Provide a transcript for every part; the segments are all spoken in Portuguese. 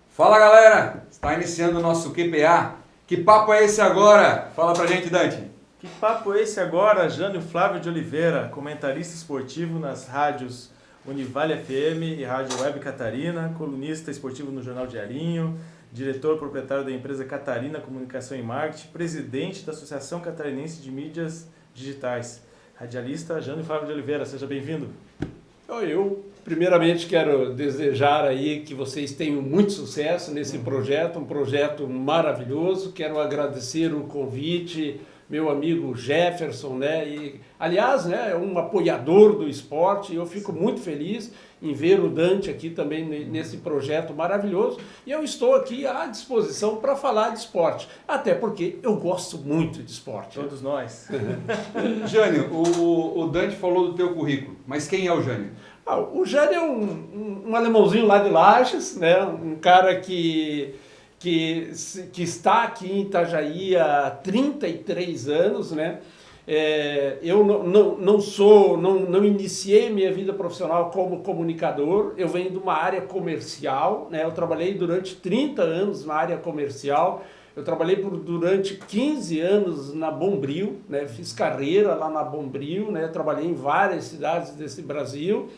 Fala galera, está iniciando o nosso QPA. Que papo é esse agora? Fala pra gente, Dante. Que papo é esse agora? Jânio Flávio de Oliveira, comentarista esportivo nas rádios Univale FM e Rádio Web Catarina, colunista esportivo no Jornal Diarinho, diretor proprietário da empresa Catarina Comunicação e Marketing, presidente da Associação Catarinense de Mídias Digitais. Radialista Jânio Flávio de Oliveira, seja bem-vindo. Eu primeiramente quero desejar aí que vocês tenham muito sucesso nesse projeto, um projeto maravilhoso. Quero agradecer o convite, meu amigo Jefferson, né? E, aliás, né, é um apoiador do esporte. Eu fico muito feliz em ver o Dante aqui também nesse projeto maravilhoso. E eu estou aqui à disposição para falar de esporte, até porque eu gosto muito de esporte. Todos nós. Jânio, o Dante falou do teu currículo, mas quem é o Jânio? O Jânio é um alemãozinho lá de Lages, né? Um cara que está aqui em Itajaí há 33 anos, né? Eu não iniciei minha vida profissional como comunicador, eu venho de uma área comercial, né? Eu trabalhei durante 30 anos na área comercial, eu trabalhei durante 15 anos na Bombril, né? Fiz carreira lá na Bombril, né? Trabalhei em várias cidades desse Brasil.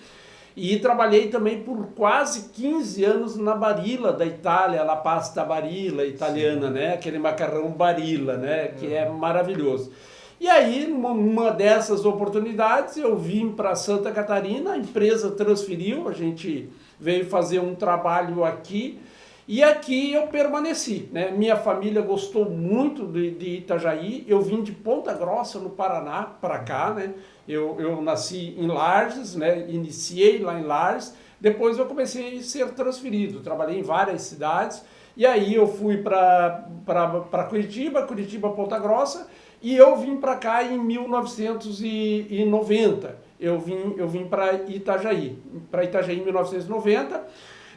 E trabalhei também por quase 15 anos na Barilla da Itália, La Pasta Barilla italiana, né? Aquele macarrão Barilla, né? Que é maravilhoso. E aí, numa dessas oportunidades, eu vim para Santa Catarina, a empresa transferiu, a gente veio fazer um trabalho aqui, e aqui eu permaneci, né? Minha família gostou muito de Itajaí, eu vim de Ponta Grossa, no Paraná, para cá, né? Eu nasci em Lages, né? Iniciei lá em Lages, depois eu comecei a ser transferido, trabalhei em várias cidades, e aí eu fui para Curitiba, Ponta Grossa, e eu vim para cá em 1990, eu vim para Itajaí em 1990,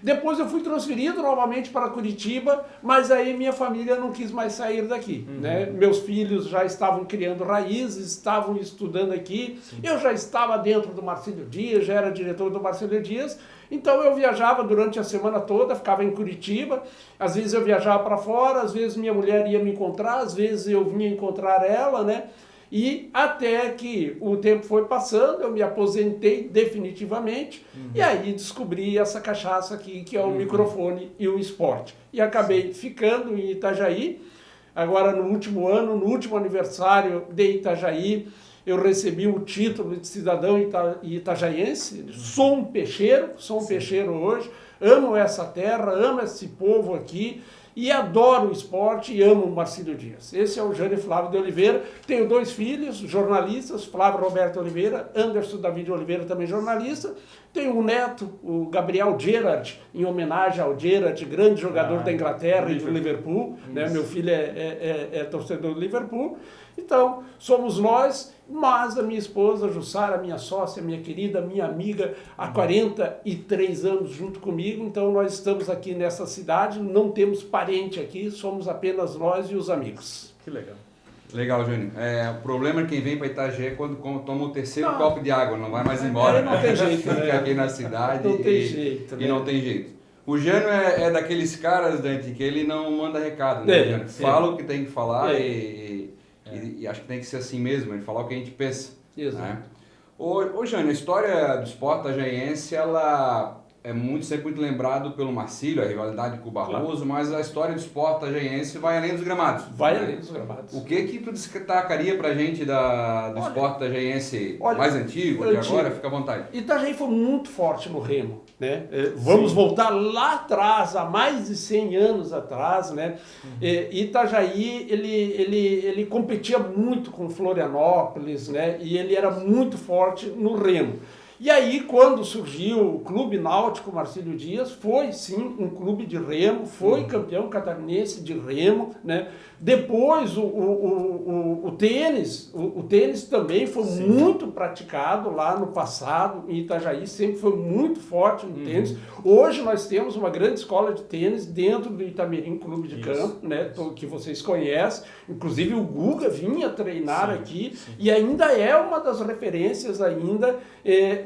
depois eu fui transferido novamente para Curitiba, mas aí minha família não quis mais sair daqui, né? Meus filhos já estavam criando raízes, estavam estudando aqui, eu já estava dentro do Marcílio Dias, já era diretor do Marcílio Dias, então eu viajava durante a semana toda, ficava em Curitiba, às vezes eu viajava para fora, às vezes minha mulher ia me encontrar, às vezes eu vinha encontrar ela, né? E até que o tempo foi passando, eu me aposentei definitivamente, e aí descobri essa cachaça aqui, que é o microfone e o esporte. E acabei ficando em Itajaí. Agora no último ano, no último aniversário de Itajaí, eu recebi o título de cidadão itajaiense. Sou um peixeiro hoje, amo essa terra, amo esse povo aqui, e adoro o esporte e amo o Marcílio Dias. Esse é o Jânio Flávio de Oliveira. Tenho 2 filhos, jornalistas, Flávio Roberto Oliveira, Anderson David Oliveira, também jornalista. Tenho um neto, o Gabriel Gerrard, em homenagem ao Gerrard, grande jogador da Inglaterra e do Liverpool. Né? Meu filho é torcedor do Liverpool. Então, somos nós, mas a minha esposa, Jussara, minha sócia, minha querida, minha amiga, há 43 anos junto comigo. Então, nós estamos aqui nessa cidade, não temos parente aqui, somos apenas nós e os amigos. Que legal. Legal, Júnior. O problema é quem vem para Itajaí é quando toma o terceiro copo de água, não vai mais embora. Não tem jeito, né? Fica aqui na cidade não tem jeito, né? E não tem jeito. O Jânio é daqueles caras, Dante, que ele não manda recado, né? Fala o que tem que falar e acho que tem que ser assim mesmo, ele falar o que a gente pensa. Exato. Né? Ô Jânio, a história do esporte tajaiense, ela é sempre muito lembrado pelo Marcílio, a rivalidade com o Barroso, claro. Mas a história do esporte tajaiense vai além dos gramados. Vai além dos gramados. O que tu destacaria pra gente do esporte tajaiense mais antigo, de agora? Fica à vontade. Itajaí foi muito forte no remo, né? Vamos voltar lá atrás, há mais de 100 anos atrás, né? Itajaí, ele competia muito com Florianópolis, né? E ele era muito forte no remo. E aí, quando surgiu o Clube Náutico Marcílio Dias, foi sim um clube de remo, foi campeão catarinense de remo, né? Depois o tênis, o tênis também foi muito praticado lá no passado, em Itajaí sempre foi muito forte no tênis. Hoje nós temos uma grande escola de tênis dentro do Itamirim Clube de Campo, né? Que vocês conhecem, inclusive o Guga vinha treinar aqui e ainda é uma das referências ainda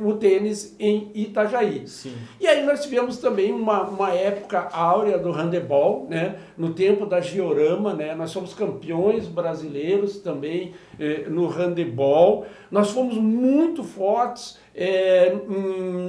o tênis em Itajaí. Sim. E aí nós tivemos também uma época áurea do handebol, né? No tempo da Giorama, né? Nós somos campeões brasileiros também no handebol. Nós fomos muito fortes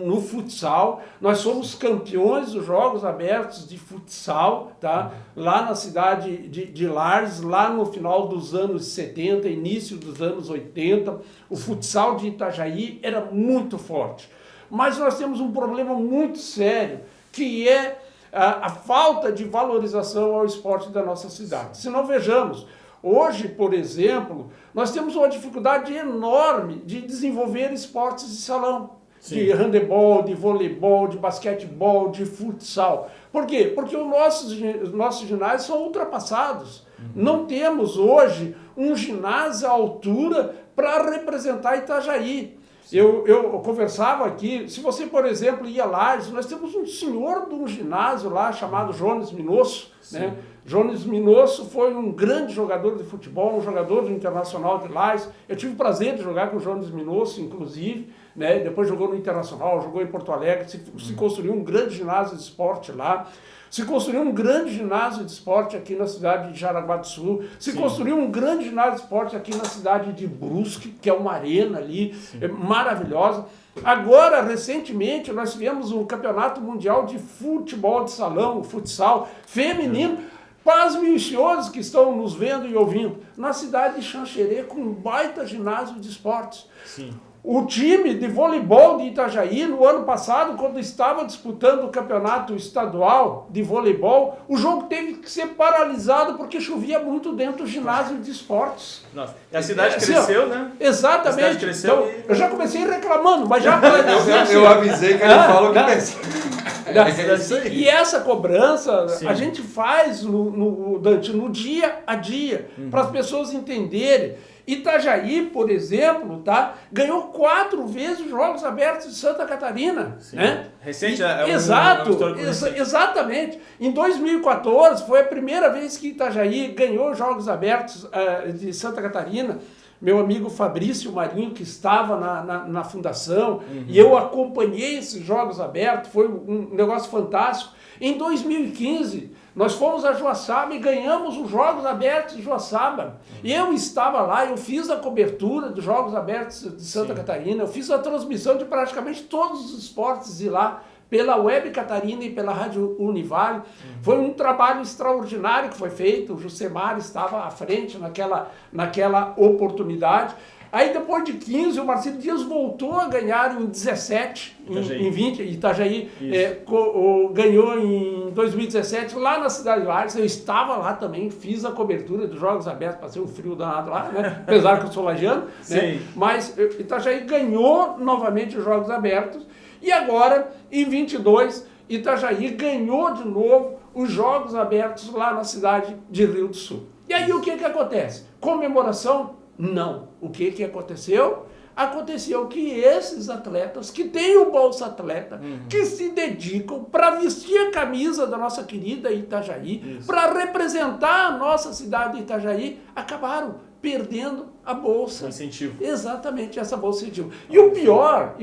no futsal. Nós somos campeões dos Jogos Abertos de futsal, tá? Lá na cidade de Lages, lá no final dos anos 70, início dos anos 80, o futsal de Itajaí era muito forte. Mas nós temos um problema muito sério, que é a falta de valorização ao esporte da nossa cidade. Se não vejamos, hoje, por exemplo, nós temos uma dificuldade enorme de desenvolver esportes de salão. Sim. De handebol, de voleibol, de basquetebol, de futsal. Por quê? Porque os nossos ginásios são ultrapassados. Não temos hoje um ginásio à altura para representar Itajaí. Eu conversava aqui, se você, por exemplo, ia lá, nós temos um senhor de um ginásio lá chamado Jones Minosso, né? Jones Minosso foi um grande jogador de futebol, um jogador do Internacional de Lages. Eu tive o prazer de jogar com o Jones Minosso, inclusive, né? Depois jogou no Internacional, jogou em Porto Alegre, se construiu um grande ginásio de esporte lá. Se construiu um grande ginásio de esporte aqui na cidade de Jaraguá do Sul. Se construiu um grande ginásio de esporte aqui na cidade de Brusque, que é uma arena ali, maravilhosa. Agora, recentemente, nós tivemos um campeonato mundial de futebol de salão, futsal, feminino. Pasmem os senhores que estão nos vendo e ouvindo, na cidade de Xanxerê, com um baita ginásio de esportes. Sim. O time de voleibol de Itajaí, no ano passado, quando estava disputando o campeonato estadual de voleibol, o jogo teve que ser paralisado porque chovia muito dentro do ginásio de esportes. Nossa. E a cidade cresceu, né? Exatamente. A cidade cresceu então, eu já comecei reclamando, mas já... eu avisei que ele fala o que pensa. E essa cobrança a gente faz no dia a dia, para as pessoas entenderem. Itajaí, por exemplo, tá, ganhou 4 vezes os Jogos Abertos de Santa Catarina. Né? Recente, exatamente. Em 2014 foi a primeira vez que Itajaí ganhou os Jogos Abertos de Santa Catarina. Meu amigo Fabrício Marinho, que estava na fundação, e eu acompanhei esses Jogos Abertos, foi um negócio fantástico. Em 2015, nós fomos a Joaçaba e ganhamos os Jogos Abertos de Joaçaba. Eu estava lá, eu fiz a cobertura dos Jogos Abertos de Santa Catarina, eu fiz a transmissão de praticamente todos os esportes de lá, pela Web Catarina e pela Rádio Univale. Foi um trabalho extraordinário que foi feito, o Jusemar estava à frente naquela oportunidade. Aí depois de 15, o Marcílio Dias voltou a ganhar em 17, em 20, Itajaí ganhou em 2017 lá na cidade de Lages. Eu estava lá também, fiz a cobertura dos Jogos Abertos, passei um frio danado lá, né? Apesar que eu sou lagiano, né? Mas Itajaí ganhou novamente os Jogos Abertos e agora, em 22, Itajaí ganhou de novo os Jogos Abertos lá na cidade de Rio do Sul. E aí o que acontece? Comemoração? Não. O que aconteceu? Aconteceu que esses atletas que têm o Bolsa Atleta, que se dedicam para vestir a camisa da nossa querida Itajaí, para representar a nossa cidade de Itajaí, acabaram perdendo a bolsa. Incentivo. Exatamente, essa bolsa incentivo. E o pior,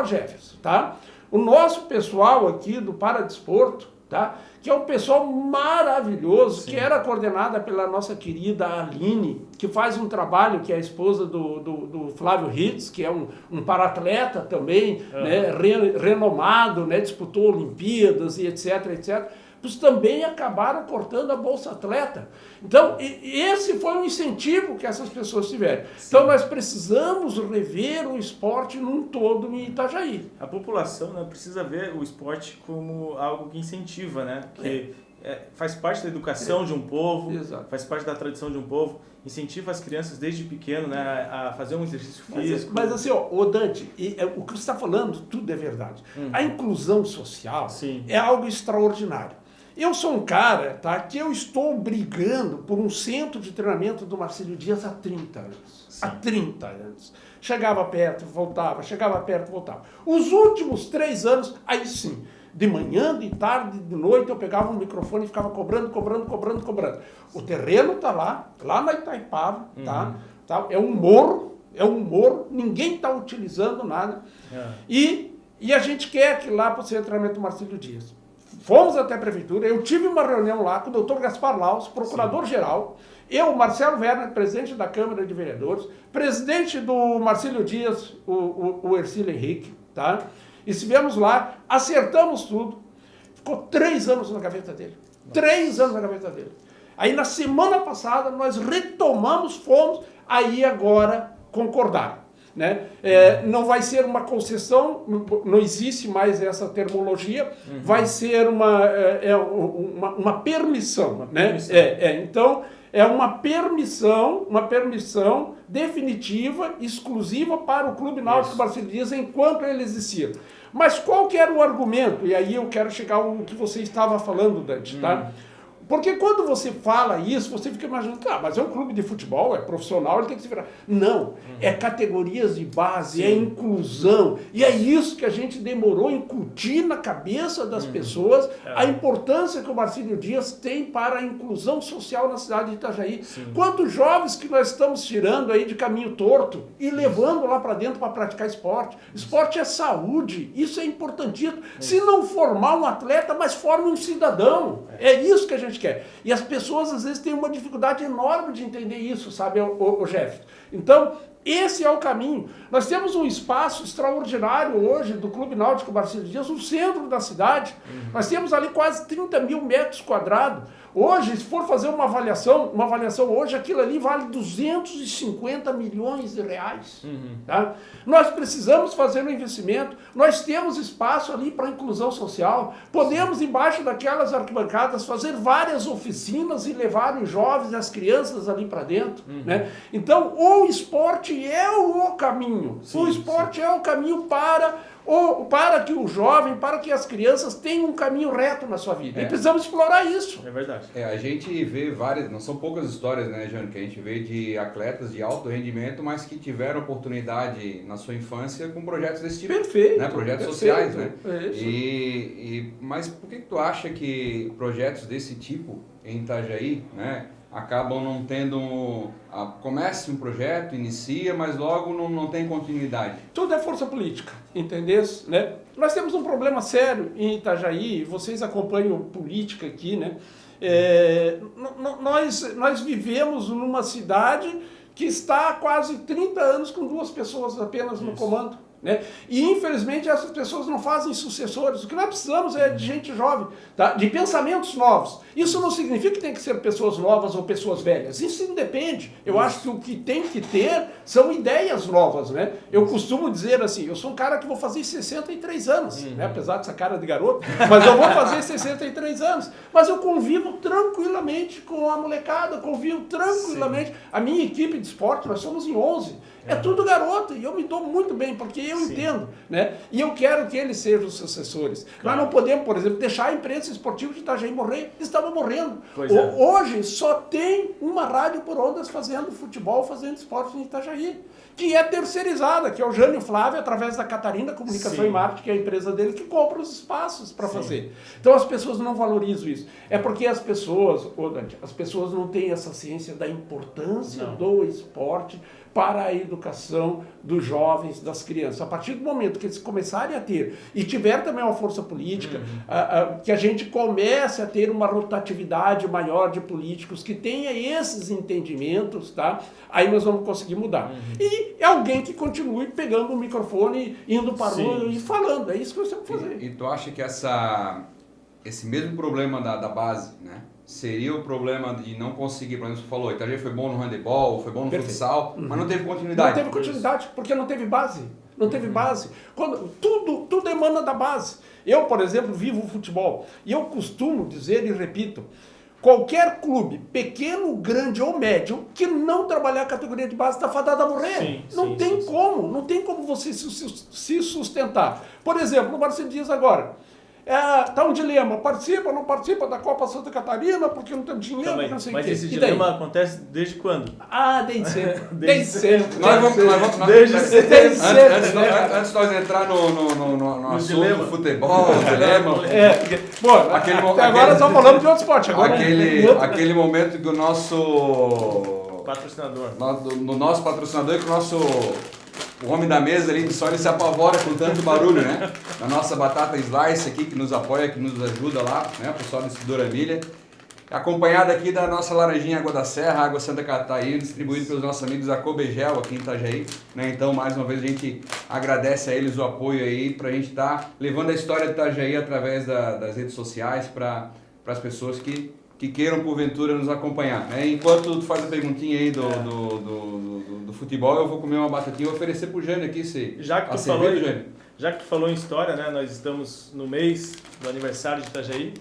Jefferson, tá? O nosso pessoal aqui do Paradesporto, tá? Que é um pessoal maravilhoso, que era coordenada pela nossa querida Aline, que faz um trabalho, que é a esposa do Flávio Ritz, que é um paratleta também, né, renomado, né, disputou Olimpíadas e etc, etc. Pois também acabaram cortando a Bolsa Atleta. Então, esse foi um incentivo que essas pessoas tiveram. Então, nós precisamos rever o esporte num todo em Itajaí. A população, né, precisa ver o esporte como algo que incentiva, né? Porque faz parte da educação de um povo, Exato. faz parte da tradição de um povo, incentiva as crianças desde pequeno, né, a fazer um exercício físico. Mas assim, ô Dante, o que você está falando, tudo é verdade. A inclusão social Sim. é algo extraordinário. Eu sou um cara, tá, que eu estou brigando por um centro de treinamento do Marcílio Dias há 30 anos. Sim. Há 30 anos. Chegava perto, voltava, chegava perto, voltava. Os últimos 3 anos, aí sim, de manhã, de tarde, de noite, eu pegava um microfone e ficava cobrando. O terreno está lá na Itaipava, tá? É um morro, ninguém está utilizando nada. E a gente quer que lá para o centro de treinamento do Marcílio Dias. Fomos até a prefeitura, eu tive uma reunião lá com o Dr. Gaspar Laus, procurador-geral, eu, Marcelo Werner, presidente da Câmara de Vereadores, presidente do Marcílio Dias, o Ercílio Henrique, tá? Estivemos lá, acertamos tudo, ficou 3 anos na gaveta dele. 3 anos na gaveta dele. Aí na semana passada nós retomamos, fomos, aí agora concordaram. Né? Não vai ser uma concessão, não existe mais essa terminologia, vai ser uma permissão. Né? Então, é uma permissão definitiva, exclusiva para o Clube Náutico Marcílio Dias enquanto ele existir. Mas qual que era o argumento? E aí eu quero chegar ao que você estava falando, Dante, tá? Porque quando você fala isso, você fica imaginando, mas é um clube de futebol, é profissional, ele tem que se virar. Não, é categorias de base, é inclusão. E é isso que a gente demorou a incutir na cabeça das pessoas, a importância que o Marcílio Dias tem para a inclusão social na cidade de Itajaí. Quantos jovens que nós estamos tirando aí de caminho torto e levando lá para dentro para praticar esporte. Esporte é saúde, isso é importantíssimo. Se não formar um atleta, mas forme um cidadão. É isso que a gente quer. E as pessoas, às vezes, têm uma dificuldade enorme de entender isso, sabe, o Jeff? Então, esse é o caminho. Nós temos um espaço extraordinário hoje do Clube Náutico Marcílio Dias, no centro da cidade. Nós temos ali quase 30 mil metros quadrados. Hoje, se for fazer uma avaliação hoje, aquilo ali vale 250 milhões de reais. Tá? Nós precisamos fazer um investimento, nós temos espaço ali para inclusão social, podemos, embaixo daquelas arquibancadas, fazer várias oficinas e levar os jovens e as crianças ali para dentro. Né? Então, o esporte é o caminho. O esporte é o caminho para que o jovem, para que as crianças tenham um caminho reto na sua vida. E precisamos explorar isso. É verdade. A gente vê várias, não são poucas histórias, né, Jânio, que a gente vê de atletas de alto rendimento, mas que tiveram oportunidade na sua infância com projetos desse tipo. Perfeito. Né, projetos sociais, né? Isso. Mas por que tu acha que projetos desse tipo em Itajaí, né, acabam não tendo... Começa um projeto, inicia, mas logo não tem continuidade. Tudo é força política, entendeu? Né? Nós temos um problema sério em Itajaí, vocês acompanham política aqui, né? Nós vivemos numa cidade que está há quase 30 anos com 2 pessoas apenas no comando. Né? E infelizmente essas pessoas não fazem sucessores. O que nós precisamos é de gente jovem, tá? De pensamentos novos. Isso não significa que tem que ser pessoas novas ou pessoas velhas. Isso independe. Eu acho que o que tem que ter são ideias novas. Né? Eu costumo dizer assim, eu sou um cara que vou fazer 63 anos, né? Apesar dessa cara de garoto, mas eu vou fazer 63 anos. Mas eu convivo tranquilamente com a molecada, convivo tranquilamente. A minha equipe de esporte, nós somos em 11. É tudo garoto, e eu me dou muito bem, porque eu entendo, né? E eu quero que eles sejam os sucessores. Nós não podemos, por exemplo, deixar a imprensa esportiva de Itajaí morrer. Estava morrendo. Hoje só tem uma rádio por ondas fazendo futebol, fazendo esporte em Itajaí, que é terceirizada, que é o Jânio Flávio, através da Catarina Comunicação e Marketing, que é a empresa dele, que compra os espaços para fazer. Então as pessoas não valorizam isso. É porque as pessoas não têm essa ciência da importância do esporte para a educação dos jovens, das crianças. A partir do momento que eles começarem a ter, e tiver também uma força política, que a gente comece a ter uma rotatividade maior de políticos, que tenha esses entendimentos, tá? Aí nós vamos conseguir mudar. E é alguém que continue pegando o microfone, indo para o rua e falando. É isso que nós temos que fazer. E tu acha que esse mesmo problema da base, né? Seria o problema de não conseguir, por exemplo, você falou, Itajaí foi bom no handebol, foi bom no futsal, mas não teve continuidade. Não teve continuidade, porque não teve base. não teve base. Tudo emana da base. Eu, por exemplo, vivo o futebol e eu costumo dizer e repito, qualquer clube, pequeno, grande ou médio, que não trabalhar a categoria de base está fadado a morrer. Não tem como você se sustentar. Por exemplo, no Marcelo Dias agora, tá um dilema, participa ou não participa da Copa Santa Catarina porque não tem dinheiro, também. Não sei o Mas quê. esse dilema acontece desde quando? Desde sempre. Desde sempre. Antes de nós entrar no assunto dilema. do futebol, dilema. Até agora só falamos de outro esporte. Aquele momento que o nosso patrocinador. No nosso patrocinador, que o homem da mesa ali, só ele se apavora com tanto barulho, né? A nossa batata slice aqui, que nos apoia, que nos ajuda lá, né? O pessoal do Distribuidora Milha. Acompanhada aqui da nossa laranjinha Água da Serra, Água Santa Catarina, distribuído pelos nossos amigos da Cobegel aqui em Itajaí, né? Então, mais uma vez, a gente agradece a eles o apoio aí pra gente estar levando a história de Itajaí através das redes sociais para as pessoas que queiram, porventura, nos acompanhar, né? Enquanto tu faz a perguntinha aí do futebol, eu vou comer uma batatinha e vou oferecer pro Jânio aqui, já que tu falou em história, né? Nós estamos no mês do aniversário de Itajaí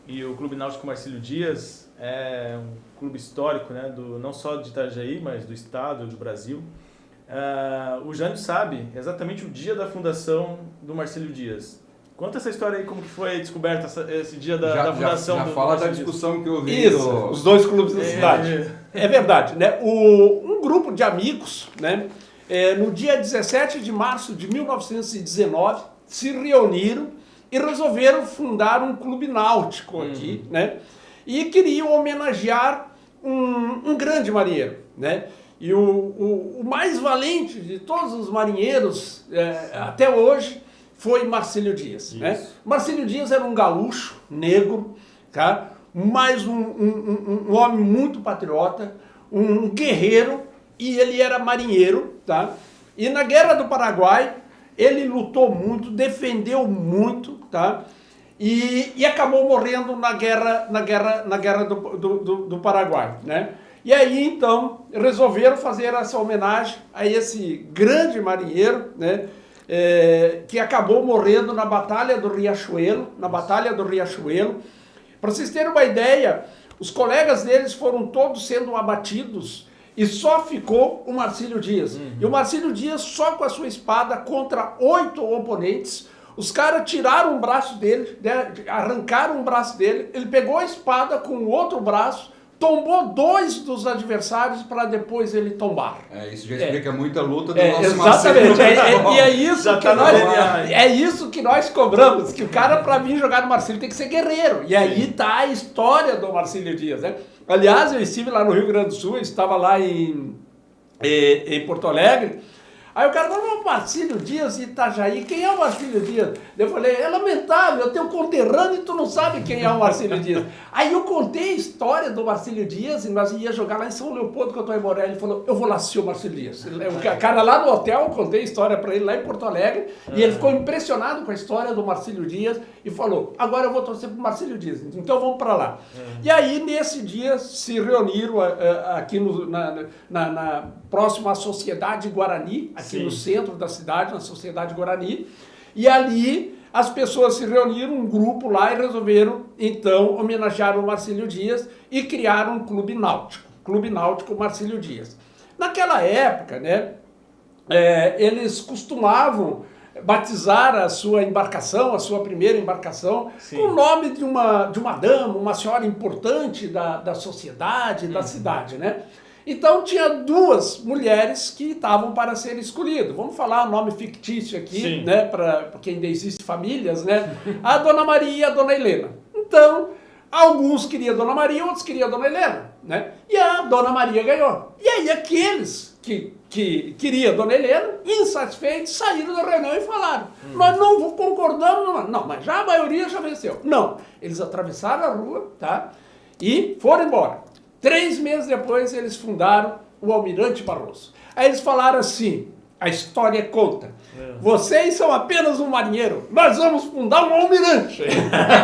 e o Clube Náutico Marcílio Dias é um clube histórico, né? Não só de Itajaí, mas do estado, do Brasil. O Jânio sabe exatamente o dia da fundação do Marcílio Dias. Conta essa história aí, como que foi descoberta esse dia da fundação do fala da discussão que eu vi. Os dois clubes da cidade. É verdade, né? Um grupo de amigos, né? No dia 17 de março de 1919, se reuniram e resolveram fundar um clube náutico aqui, né? E queriam homenagear um grande marinheiro, né? E o mais valente de todos os marinheiros até hoje foi Marcílio Dias. Né? Marcílio Dias era um gaúcho, negro, tá? Mas um homem muito patriota, um guerreiro, e ele era marinheiro. Tá? E na Guerra do Paraguai, ele lutou muito, defendeu muito, tá? E acabou morrendo na guerra do Paraguai. Né? E aí, então, resolveram fazer essa homenagem a esse grande marinheiro, né? Que acabou morrendo na Batalha do Riachuelo, Para vocês terem uma ideia, os colegas deles foram todos sendo abatidos e só ficou o Marcílio Dias. E o Marcílio Dias, só com a sua espada, contra 8 oponentes, os caras tiraram o braço dele, arrancaram o braço dele, ele pegou a espada com o outro braço, tombou 2 dos adversários para depois ele tombar. Isso já explica muita luta do nosso exatamente. E é isso que nós cobramos, que o cara, para vir jogar no Marcílio, tem que ser guerreiro. E aí tá a história do Marcílio Dias, né? Aliás, eu estive lá no Rio Grande do Sul, eu estava lá em Porto Alegre. Aí o cara falou, Marcílio Dias, Itajaí, quem é o Marcílio Dias? Eu falei, é lamentável, eu tenho um conterrâneo e tu não sabe quem é o Marcílio Dias. Aí eu contei a história do Marcílio Dias, e nós ia jogar lá em São Leopoldo com o Antônio Morelli, ele falou, eu vou lá assistir o Marcílio Dias. O cara lá no hotel, eu contei a história para ele lá em Porto Alegre, e ele ficou impressionado com a história do Marcílio Dias, e falou, agora eu vou torcer pro Marcílio Dias, então vamos para lá. E aí, nesse dia, se reuniram aqui na próximo à Sociedade Guarani, aqui no centro da cidade, na Sociedade Guarani, e ali as pessoas se reuniram, um grupo lá, e resolveram, então, homenagear o Marcílio Dias e criaram um clube náutico Marcílio Dias. Naquela época, né, eles costumavam batizar a sua embarcação, a sua primeira embarcação, com o nome de uma dama, uma senhora importante da sociedade, da cidade, né? Então tinha 2 mulheres que estavam para ser escolhidas. Vamos falar nome fictício aqui, né? Porque ainda existem famílias, né? A Dona Maria e a Dona Helena. Então, alguns queriam a Dona Maria, outros queriam a Dona Helena, né? E a Dona Maria ganhou. E aí aqueles que queriam a Dona Helena, insatisfeitos, saíram da reunião e falaram, nós não concordamos, não, mas já a maioria já venceu. Não, eles atravessaram a rua, tá? E foram embora. 3 meses depois, eles fundaram o Almirante Barroso. Aí eles falaram assim, a história conta, vocês são apenas um marinheiro, nós vamos fundar um almirante,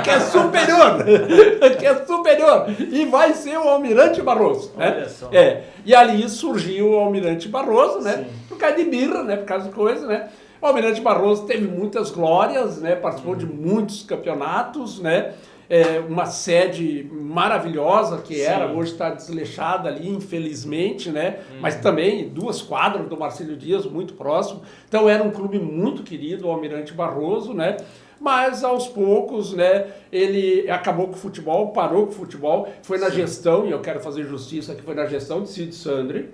que é superior, e vai ser o Almirante Barroso. Né? E ali surgiu o Almirante Barroso, né? Por causa de birra, né? Por causa de coisa, né? O Almirante Barroso teve muitas glórias, né? Participou de muitos campeonatos, né? Uma sede maravilhosa que era, hoje está desleixada ali, infelizmente, né? Mas também 2 quadras do Marcílio Dias, muito próximo. Então era um clube muito querido, o Almirante Barroso, né? Mas aos poucos, né, ele acabou com o futebol, parou com o futebol, foi na gestão, e eu quero fazer justiça, que foi na gestão de Cid Sandri,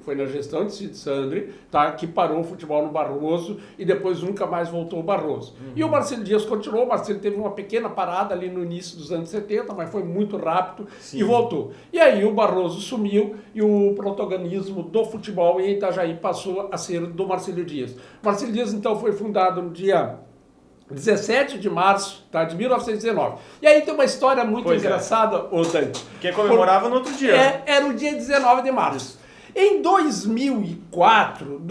tá, que parou o futebol no Barroso e depois nunca mais voltou o Barroso. E o Marcílio Dias continuou, o Marcílio teve uma pequena parada ali no início dos anos 70, mas foi muito rápido e voltou. E aí o Barroso sumiu e o protagonismo do futebol em Itajaí passou a ser do Marcílio Dias. O Marcílio Dias, então, foi fundado no dia 17 de março, tá, de 1919. E aí tem uma história muito engraçada, ô Dante. Que comemorava no outro dia. Era o dia 19 de março. Em 2004,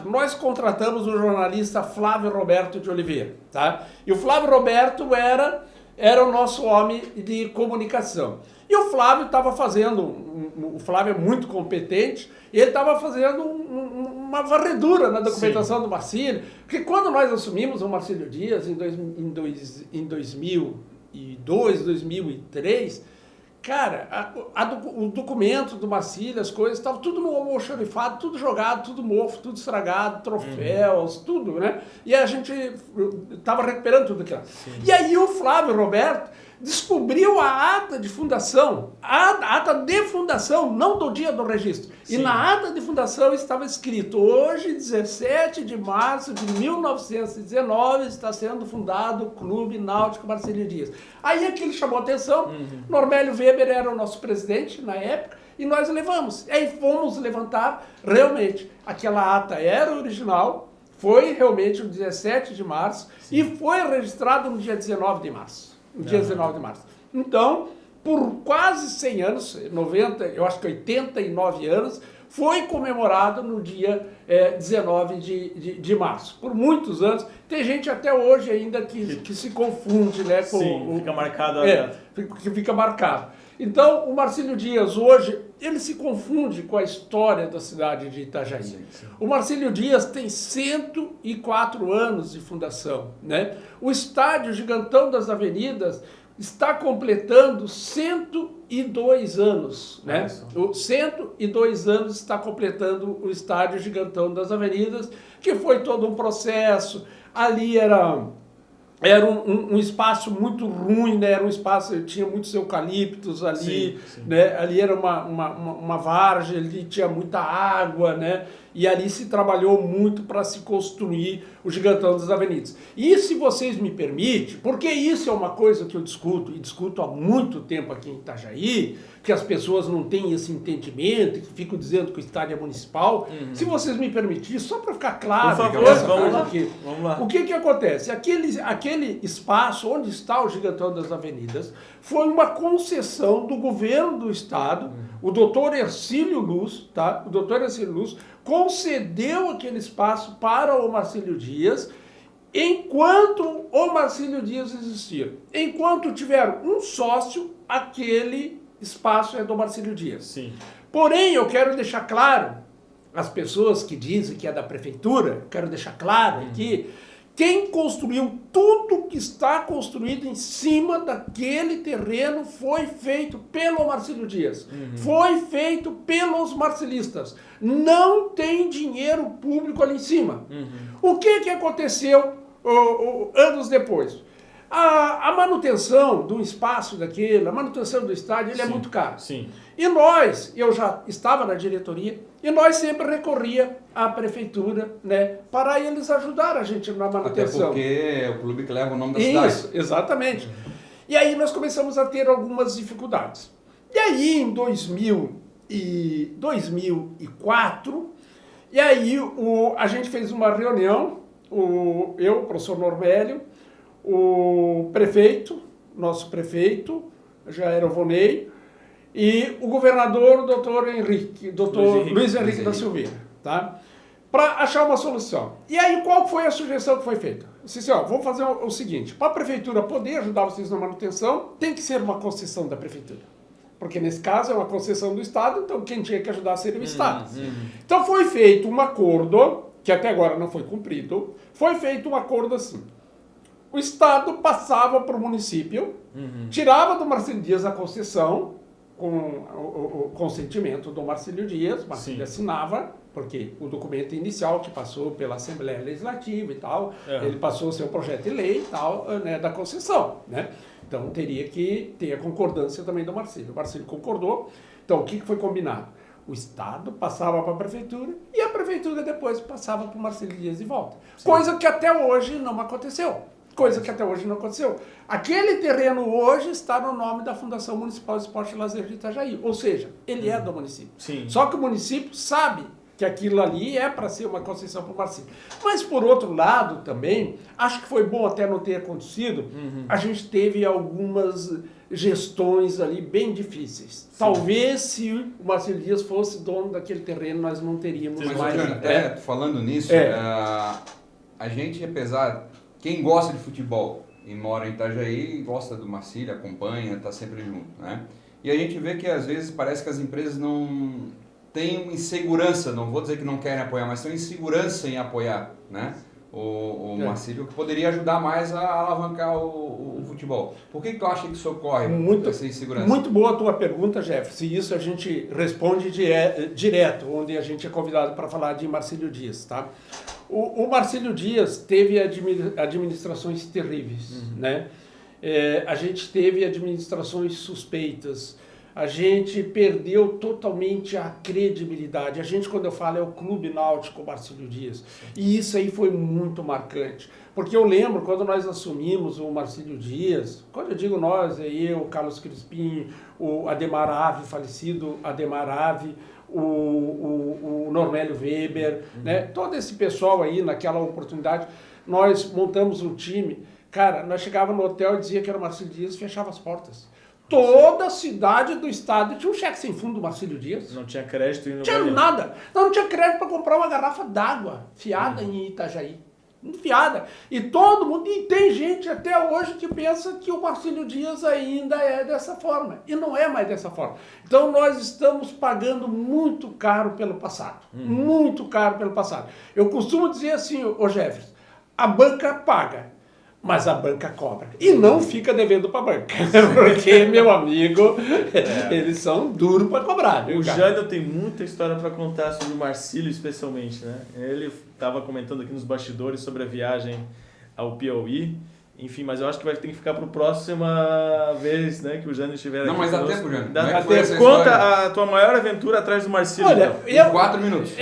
nós contratamos o jornalista Flávio Roberto de Oliveira, tá? E o Flávio Roberto era o nosso homem de comunicação. E o Flávio estava fazendo, o Flávio é muito competente, e ele estava fazendo uma varredura na documentação do Marcílio, porque quando nós assumimos o Marcílio Dias em 2002, 2003, cara, o documento do Marcílio, as coisas, estava tudo no almoxarifado, tudo jogado, tudo mofo, tudo estragado, troféus, tudo, né? E a gente estava recuperando tudo aquilo. E aí o Flávio Roberto descobriu a ata de fundação, não do dia do registro. E na ata de fundação estava escrito: hoje, 17 de março de 1919, está sendo fundado o Clube Náutico Marcílio Dias. Aí aquilo chamou a atenção, Normélio Weber era o nosso presidente na época, e nós levamos. Aí fomos levantar, realmente, aquela ata era original, foi realmente o 17 de março, e foi registrado no dia 19 de março. No dia 19 de março. Então, por quase 100 anos, 90, eu acho que 89 anos, foi comemorado no dia 19 de março. Por muitos anos. Tem gente até hoje ainda que se confunde, né? Fica marcado. Que fica marcado. Então, o Marcílio Dias hoje, ele se confunde com a história da cidade de Itajaí. O Marcílio Dias tem 104 anos de fundação, né? O estádio Gigantão das Avenidas está completando 102 anos, né? 102 anos está completando o estádio Gigantão das Avenidas, que foi todo um processo. Ali era um espaço muito ruim, né? Era um espaço, tinha muitos eucaliptos ali, né? Ali era uma várzea, ali tinha muita água, né? E ali se trabalhou muito para se construir o Gigantão das Avenidas. E se vocês me permitem, porque isso é uma coisa que eu discuto, e discuto há muito tempo aqui em Itajaí, que as pessoas não têm esse entendimento, que ficam dizendo que o estádio é municipal. Se vocês me permitirem, só para ficar claro, por favor, vamos lá. O que acontece? Aquele espaço onde está o Gigantão das Avenidas foi uma concessão do governo do estado, o doutor Hercílio Luz, tá? O doutor Hercílio Luz concedeu aquele espaço para o Marcílio Dias enquanto o Marcílio Dias existir. Enquanto tiver um sócio, aquele espaço é do Marcílio Dias. Sim. Porém, eu quero deixar claro, as pessoas que dizem que é da prefeitura, quero deixar claro aqui, quem construiu tudo que está construído em cima daquele terreno foi feito pelo Marcílio Dias. Foi feito pelos marcilistas. Não tem dinheiro público ali em cima. O que aconteceu anos depois? A manutenção do espaço daquele, a manutenção do estádio, ele é muito caro. Sim. E eu já estava na diretoria, e nós sempre recorria à prefeitura, né, para eles ajudar a gente na manutenção. Até porque é o clube que leva o nome da Isso, cidade. exatamente. E aí nós começamos a ter algumas dificuldades. E aí em 2004, e aí a gente fez uma reunião, o professor Normélio, o prefeito, nosso prefeito, já era o Vonei, e o governador, o doutor Luiz Henrique da Silveira, tá? Para achar uma solução. E aí, qual foi a sugestão que foi feita? Eu disse assim, vamos fazer o seguinte, para a prefeitura poder ajudar vocês na manutenção, tem que ser uma concessão da prefeitura. Porque nesse caso é uma concessão do Estado, então quem tinha que ajudar seria o Estado. Então foi feito um acordo que até agora não foi cumprido, foi feito um acordo assim. O Estado passava para o município, tirava do Marcílio Dias a concessão, com o consentimento do Marcílio Dias, Marcílio assinava, porque o documento inicial que passou pela Assembleia Legislativa e tal, ele passou o seu projeto de lei e tal, né, da concessão, né? Então teria que ter a concordância também do Marcílio. O Marcílio concordou. Então o que foi combinado? O Estado passava para a Prefeitura e a Prefeitura depois passava para o Marcílio Dias de volta. Sim. Coisa que até hoje não aconteceu. Aquele terreno hoje está no nome da Fundação Municipal de Esporte e Lazer de Itajaí. Ou seja, ele é do município. Sim. Só que o município sabe que aquilo ali é para ser uma concessão para o Marcílio. Mas, por outro lado, também, acho que foi bom até não ter acontecido, a gente teve algumas gestões ali bem difíceis. Sim. Talvez se o Marcílio Dias fosse dono daquele terreno, nós não teríamos mais... Mas, falando nisso, a gente, apesar... Quem gosta de futebol e mora em Itajaí, gosta do Marcílio, acompanha, está sempre junto, né? E a gente vê que às vezes parece que as empresas não têm insegurança, não vou dizer que não querem apoiar, mas têm insegurança em apoiar, né? O Marcílio, que poderia ajudar mais a alavancar o futebol. Por que tu acha que isso ocorre, essa insegurança? Muito boa a tua pergunta, Jefferson. Isso a gente responde direto, onde a gente é convidado para falar de Marcílio Dias, tá? O Marcílio Dias teve administrações terríveis, né? A gente teve administrações suspeitas, a gente perdeu totalmente a credibilidade. A gente, quando eu falo, é o Clube Náutico Marcílio Dias. E isso aí foi muito marcante. Porque eu lembro, quando nós assumimos o Marcílio Dias, quando eu digo nós, é eu, o Carlos Crispim, o Ademar Ave, falecido Ademar Ave, o Normélio Weber, né? Todo esse pessoal aí, naquela oportunidade, nós montamos um time. Cara, nós chegávamos no hotel e dizia que era o Marcílio Dias e fechava as portas. Toda a cidade do estado tinha um cheque sem fundo do Marcílio Dias. Não tinha crédito. Não tinha nada. Não tinha crédito para comprar uma garrafa d'água fiada em Itajaí. Fiada. E todo mundo, e tem gente até hoje que pensa que o Marcílio Dias ainda é dessa forma. E não é mais dessa forma. Então nós estamos pagando muito caro pelo passado. Muito caro pelo passado. Eu costumo dizer assim, ô Jefferson, a banca paga, mas a banca cobra. E não fica devendo para a banca. Porque, meu amigo, eles são duros para cobrar. Viu, o Jânio tem muita história para contar sobre o Marcílio, especialmente, né? Ele estava comentando aqui nos bastidores sobre a viagem ao Piauí. Enfim, mas eu acho que vai ter que ficar para a próxima vez, né, que o Jânio estiver aqui. Não, mas dá tempo, Jânio. Conta a tua maior aventura atrás do Marcílio. Olha, então. Em 4 minutos.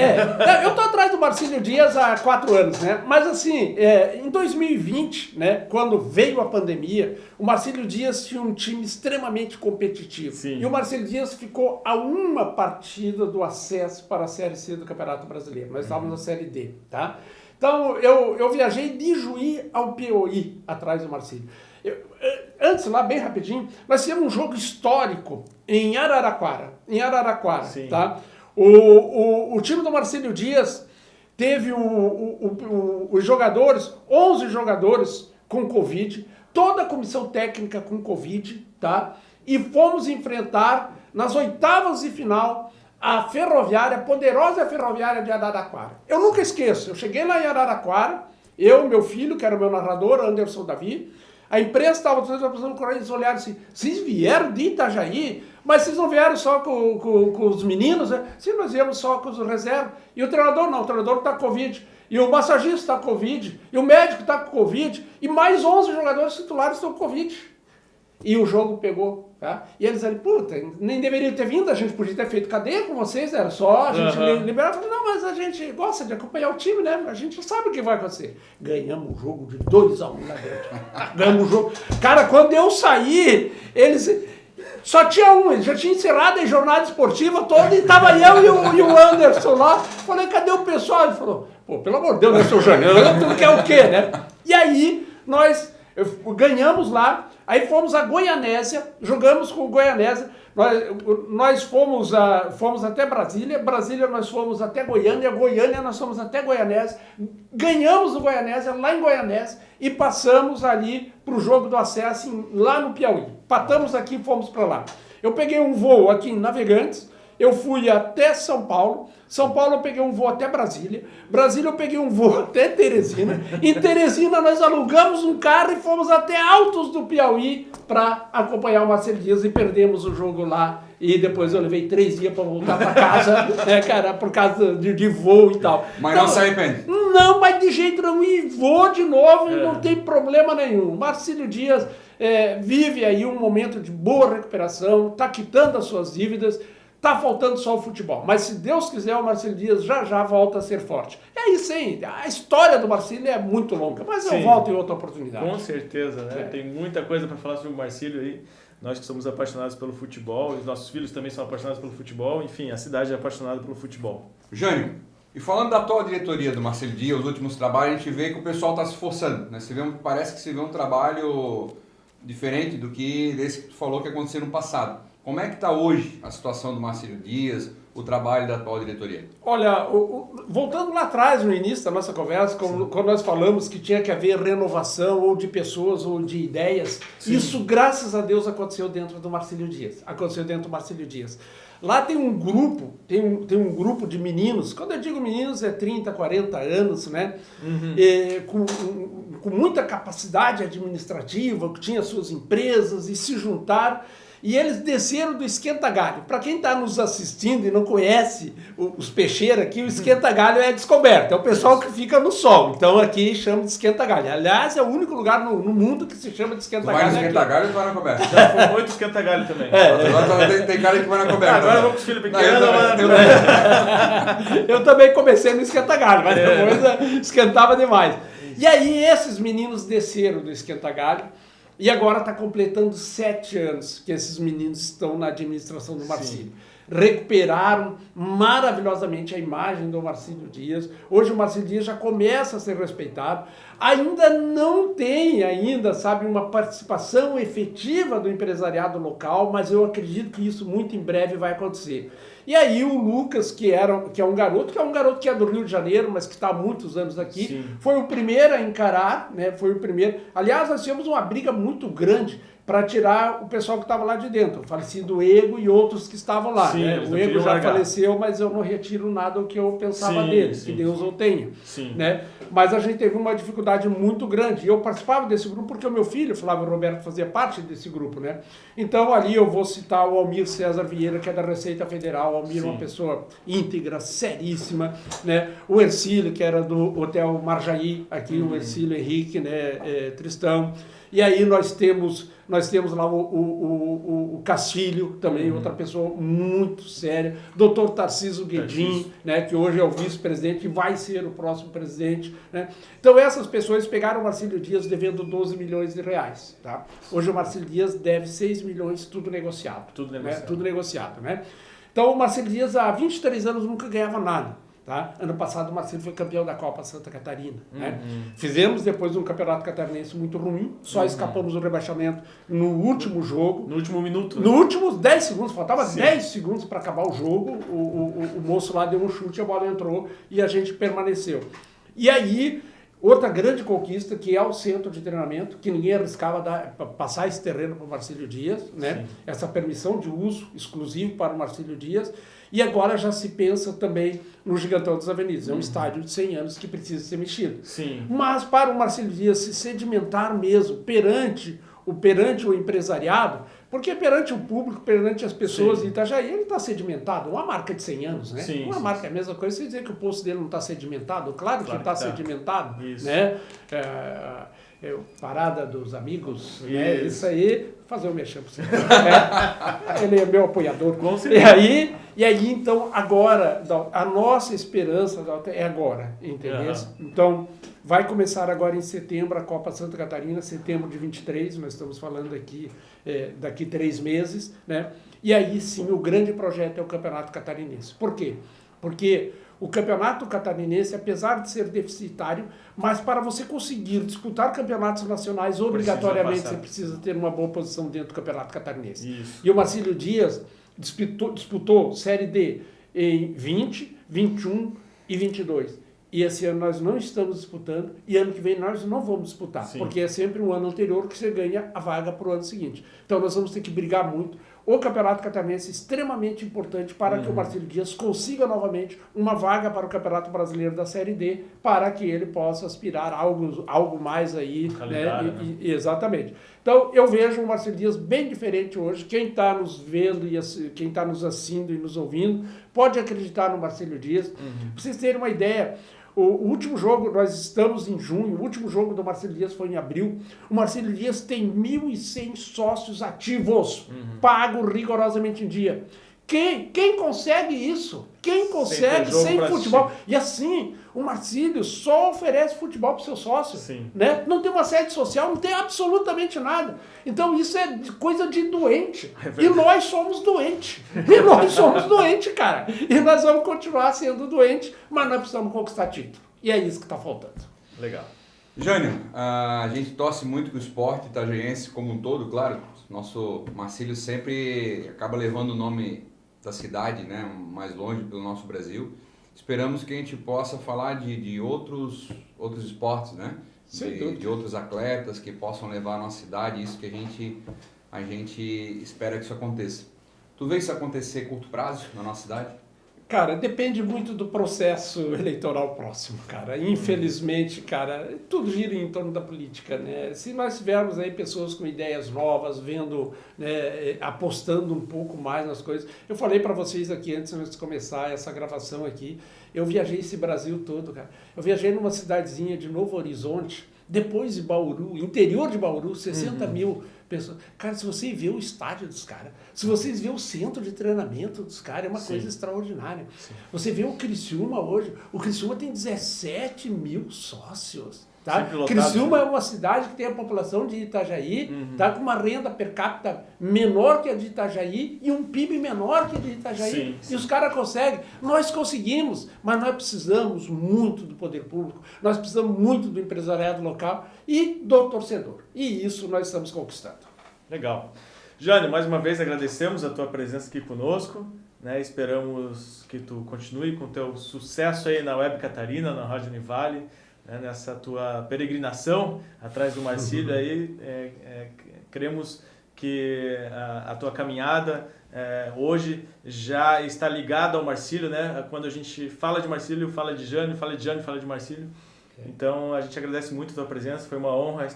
Eu tô atrás do Marcílio Dias há 4 anos, né? Mas assim, em 2020, né, quando veio a pandemia, o Marcílio Dias tinha um time extremamente competitivo. Sim. E o Marcílio Dias ficou a uma partida do acesso para a Série C do Campeonato Brasileiro. Nós estávamos na Série D, tá? Então, eu viajei de Juí ao Piauí, atrás do Marcílio. Antes, lá bem rapidinho, nós fizemos um jogo histórico em Araraquara. Sim. Tá? O time do Marcílio Dias teve os jogadores, 11 jogadores com Covid, toda a comissão técnica com Covid, tá? E fomos enfrentar, nas oitavas de final, a ferroviária, a poderosa ferroviária de Araraquara. Eu nunca esqueço, eu cheguei lá em Araraquara, eu, meu filho, que era o meu narrador, Anderson Davi, a imprensa estava passando por eles, olharam assim, vocês vieram de Itajaí, mas vocês não vieram só com os meninos, né? Sim, nós viemos só com os reservas. E o treinador não, o treinador está com Covid. E o massagista está com Covid. E o médico está com Covid. E mais 11 jogadores titulares estão com Covid. E o jogo pegou, tá? E eles disseram, puta, nem deveria ter vindo, a gente podia ter feito cadeia com vocês, era só a gente liberar. Eu falei, não, mas a gente gosta de acompanhar o time, né? A gente sabe o que vai acontecer. Ganhamos o jogo de 2-1 lá dentro. Ganhamos o jogo. Cara, quando eu saí, eles... Só tinha um, ele já tinha encerrado a jornada esportiva toda e tava eu e o Anderson lá. Falei, cadê o pessoal? Ele falou, pô, pelo amor de Deus, né, seu Jânio? Tu quer o quê, né? E aí, nós ganhamos lá. Aí fomos a Goianésia, jogamos com o Goianésia, nós fomos até Brasília, nós fomos até Goiânia nós fomos até Goianésia, ganhamos o Goianésia, lá em Goianésia, e passamos ali para o jogo do acesso lá no Piauí. Patamos aqui e fomos para lá. Eu peguei um voo aqui em Navegantes, eu fui até São Paulo. São Paulo eu peguei um voo até Brasília. Brasília eu peguei um voo até Teresina. Em Teresina nós alugamos um carro e fomos até Altos do Piauí para acompanhar o Marcelo Dias e perdemos o jogo lá. E depois eu levei 3 dias para voltar para casa, né, cara, por causa de voo e tal. Mas então, não se arrepende? Não, mas de jeito nenhum. E vou de novo, não tem problema nenhum. Marcelo Dias vive aí um momento de boa recuperação, está quitando as suas dívidas. Tá faltando só o futebol. Mas se Deus quiser, o Marcelo Dias já volta a ser forte. E aí sim, a história do Marcelo é muito longa, mas eu volto em outra oportunidade. Com certeza, né? Tem muita coisa para falar sobre o Marcelo aí. Nós que somos apaixonados pelo futebol, os nossos filhos também são apaixonados pelo futebol, enfim, a cidade é apaixonada pelo futebol. Jânio, e falando da atual diretoria do Marcelo Dias, os últimos trabalhos, a gente vê que o pessoal está se esforçando, né? Parece que se vê um trabalho diferente do que desse que tu falou que aconteceu no passado. Como é que está hoje a situação do Marcelo Dias, o trabalho da atual diretoria? Olha, voltando lá atrás, no início da nossa conversa, quando nós falamos que tinha que haver renovação ou de pessoas ou de ideias, isso, graças a Deus, aconteceu dentro do Marcelo Dias. Lá tem um grupo, tem um grupo de meninos, quando eu digo meninos é 30, 40 anos, né? Com muita capacidade administrativa, que tinha suas empresas e se juntaram. E eles desceram do esquenta-galho. Para quem está nos assistindo e não conhece os peixeiros aqui, o esquenta-galho é descoberto. É o pessoal que fica no sol. Então aqui chama de esquenta-galho. Aliás, é o único lugar no mundo que se chama de esquenta-galho. Tu vai no esquenta-galho ou tu vai na coberta? Já foi muito esquenta-galho também. Agora tem cara que vai na coberta. Agora eu vou com os filhos pequenos. Eu também comecei no esquenta-galho, mas depois esquentava demais. E aí esses meninos desceram do esquenta-galho. E agora está completando 7 anos que esses meninos estão na administração do Marcelo. Recuperaram maravilhosamente a imagem do Marcelo Dias. Hoje o Marcelo Dias já começa a ser respeitado. Ainda não tem, sabe, uma participação efetiva do empresariado local, mas eu acredito que isso muito em breve vai acontecer. E aí o Lucas, que é um garoto que é do Rio de Janeiro, mas que está há muitos anos aqui, foi o primeiro a encarar, né? Foi o primeiro. Aliás, nós tivemos uma briga muito grande para tirar o pessoal que estava lá de dentro, o falecido Ego e outros que estavam lá. Né? O Ego já faleceu, mas eu não retiro nada do que eu pensava dele, que Deus o tenha. Né? Mas a gente teve uma dificuldade muito grande. E eu participava desse grupo porque o meu filho, Flávio Roberto, fazia parte desse grupo. Né? Então ali eu vou citar o Almir César Vieira, que é da Receita Federal. O Almir é uma pessoa íntegra, seríssima. Né? O Ercílio, que era do Hotel Marjaí, aqui o Ercílio Henrique, né? Tristão. E aí nós temos lá o Castilho, também, outra pessoa muito séria. Dr. Tarcísio Guedin, né, que hoje é o vice-presidente e vai ser o próximo presidente. Né? Então essas pessoas pegaram o Marcelo Dias devendo 12 milhões de reais. Tá? Hoje o Marcelo Dias deve 6 milhões, tudo negociado. Tudo negociado. Né? Então o Marcelo Dias há 23 anos nunca ganhava nada. Tá? Ano passado o Marcelo foi campeão da Copa Santa Catarina. Né? Fizemos depois um campeonato catarinense muito ruim, só escapamos do rebaixamento no último jogo. No último minuto. Nos últimos 10 segundos, faltava 10 segundos para acabar o jogo, o moço lá deu um chute, a bola entrou e a gente permaneceu. E aí, outra grande conquista, que é o centro de treinamento, que ninguém arriscava passar esse terreno para o Marcelo Dias, né? Essa permissão de uso exclusivo para o Marcelo Dias. E agora já se pensa também no Gigantão das Avenidas. É um estádio de 100 anos que precisa ser mexido. Mas para o Marcelo Dias se sedimentar mesmo perante o empresariado, porque perante o público, perante as pessoas de Itajaí, ele está sedimentado. Uma marca de 100 anos, né? Uma marca é a mesma coisa, você dizer que o posto dele não está sedimentado. Claro que está sedimentado. Né? Parada dos amigos, né? Isso aí, fazer um mexer para você. Ele é meu apoiador. E aí, então, agora, a nossa esperança é agora, entendeu? Então, vai começar agora em setembro a Copa Santa Catarina, setembro de 23, nós estamos falando aqui daqui 3 meses, né? E aí sim, o grande projeto é o Campeonato Catarinense. Por quê? Porque o Campeonato Catarinense, apesar de ser deficitário, mas para você conseguir disputar campeonatos nacionais, obrigatoriamente você precisa ter uma boa posição dentro do Campeonato Catarinense. E o Marcelo Dias disputou Série D em 20, 21 e 22. E esse ano nós não estamos disputando, e ano que vem nós não vamos disputar, porque é sempre um ano anterior que você ganha a vaga para o ano seguinte. Então nós vamos ter que brigar muito. o Campeonato Catarinense é extremamente importante para que o Marcílio Dias consiga novamente uma vaga para o Campeonato Brasileiro da Série D, para que ele possa aspirar a algo mais aí. Né? Exatamente. Então, eu vejo o Marcílio Dias bem diferente hoje. Quem está nos vendo e quem está nos assistindo e nos ouvindo, pode acreditar no Marcílio Dias. Para vocês terem uma ideia, o último jogo, nós estamos em junho, o último jogo do Marcílio Dias foi em abril. O Marcílio Dias tem 1.100 sócios ativos, pagos rigorosamente em dia. Quem consegue isso? Quem consegue sem futebol? E assim, o Marcílio só oferece futebol para os seus sócios. Né? Não tem uma sede social, não tem absolutamente nada. Então isso é coisa de doente. E nós somos doentes. E nós somos doentes, cara. E nós vamos continuar sendo doentes, mas nós precisamos conquistar título. E é isso que está faltando. Legal. Jânio, a gente torce muito que o esporte itajaense como um todo, claro. Nosso Marcílio sempre acaba levando o nome da cidade, né, mais longe pelo nosso Brasil. Esperamos que a gente possa falar de outros esportes, né? De outros atletas que possam levar a nossa cidade, isso que a gente espera que isso aconteça. Tu vê isso acontecer a curto prazo na nossa cidade? Cara, depende muito do processo eleitoral próximo, cara. Infelizmente, cara, tudo gira em torno da política, né? Se nós tivermos aí pessoas com ideias novas, vendo, né, apostando um pouco mais nas coisas. Eu falei para vocês aqui, antes de começar essa gravação aqui, eu viajei esse Brasil todo, cara. Eu viajei numa cidadezinha de Novo Horizonte, depois de Bauru, interior de Bauru, 60 mil pessoas. Cara, se você vê o estádio dos caras, se vocês vê o centro de treinamento dos caras, é uma coisa extraordinária. Você vê o Criciúma hoje, o Criciúma tem 17 mil sócios. Tá? Criciúma é uma cidade que tem a população de Itajaí, tá com uma renda per capita menor que a de Itajaí e um PIB menor que a de Itajaí. E os caras conseguem. Nós conseguimos, mas nós precisamos muito do poder público, nós precisamos muito do empresariado local e do torcedor. E isso nós estamos conquistando. Legal. Jânio, mais uma vez agradecemos a tua presença aqui conosco. Né? Esperamos que tu continue com o teu sucesso aí na Web Catarina, na Rádio Univale, né, nessa tua peregrinação atrás do Marcílio aí, cremos que a tua caminhada hoje já está ligada ao Marcílio, né? Quando a gente fala de Marcílio, fala de Jânio, fala de Marcílio. Então a gente agradece muito a tua presença, foi uma honra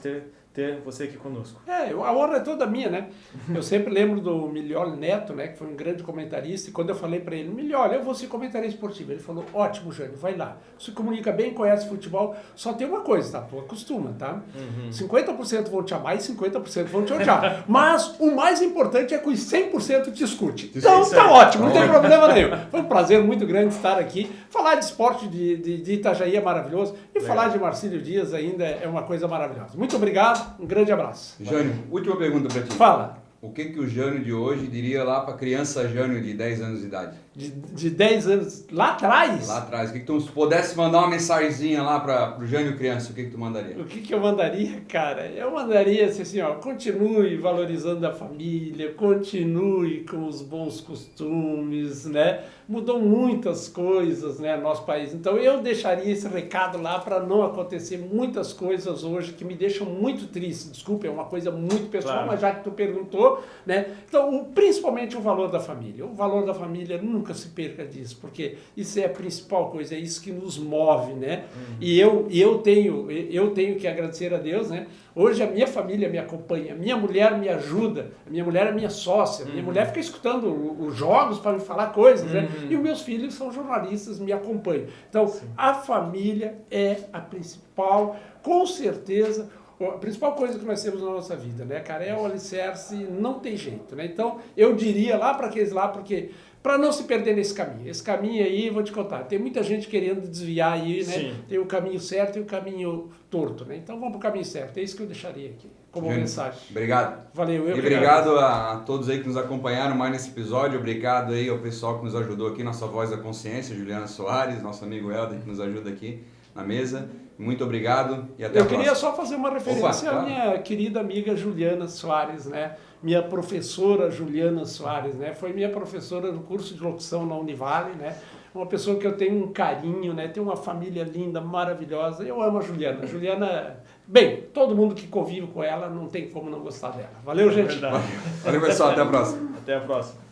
ter você aqui conosco. A honra é toda minha, né? Eu sempre lembro do Milioli Neto, né, que foi um grande comentarista, e quando eu falei para ele, Milioli, eu vou ser comentarista esportivo. Ele falou, ótimo, Jânio, vai lá. Se comunica bem, conhece futebol, só tem uma coisa, tá? Tu acostuma, tá? 50% vão te amar e 50% vão te odiar. Mas o mais importante é que os 100% te escute. Então tá ótimo, não tem problema nenhum. Foi um prazer muito grande estar aqui. Falar de esporte de Itajaí é maravilhoso, e falar de Marcílio Dias ainda é uma coisa maravilhosa. Muito obrigado. Um grande abraço. Jânio, última pergunta para ti. Fala. O que o Jânio de hoje diria lá para a criança Jânio de 10 anos de idade? De 10 anos, lá atrás? Lá atrás. O que tu pudesse mandar uma mensagenzinha lá para o Jânio criança, o que tu mandaria? O que eu mandaria, cara? Eu mandaria assim, ó, continue valorizando a família, continue com os bons costumes, né? Mudou muitas coisas, né, no nosso país. Então eu deixaria esse recado lá para não acontecer muitas coisas hoje que me deixam muito triste. Desculpa, é uma coisa muito pessoal, mas já que tu perguntou, né? Então, principalmente o valor da família. O valor da família, nunca se perca disso, porque isso é a principal coisa, é isso que nos move, né? E eu tenho que agradecer a Deus, né? Hoje a minha família me acompanha, a minha mulher me ajuda, a minha mulher é minha sócia, a minha mulher fica escutando os jogos para me falar coisas, né? E os meus filhos são jornalistas, me acompanham. Então, a família é a principal, com certeza, a principal coisa que nós temos na nossa vida, né, cara? É o alicerce, não tem jeito, né? Então, eu diria lá para aqueles lá, porque para não se perder nesse caminho. Esse caminho aí, vou te contar, tem muita gente querendo desviar aí, né? Tem o caminho certo e o caminho torto, né? Então, vamos para o caminho certo. É isso que eu deixaria aqui, como mensagem. Obrigado. Valeu. E obrigado a todos aí que nos acompanharam mais nesse episódio. Obrigado aí ao pessoal que nos ajudou aqui, nossa voz da consciência, Juliana Soares, nosso amigo Helder, que nos ajuda aqui na mesa. Muito obrigado e até a próxima. Eu queria só fazer uma referência à minha querida amiga Juliana Soares, né? Minha professora Juliana Soares, né? Foi minha professora no curso de locução na Univale, né? uma pessoa que eu tenho um carinho, né? Tem uma família linda, maravilhosa. Eu amo a Juliana. A Juliana, bem, todo mundo que convive com ela não tem como não gostar dela. Valeu, gente. Verdade. Valeu, pessoal. Até a próxima. Até a próxima.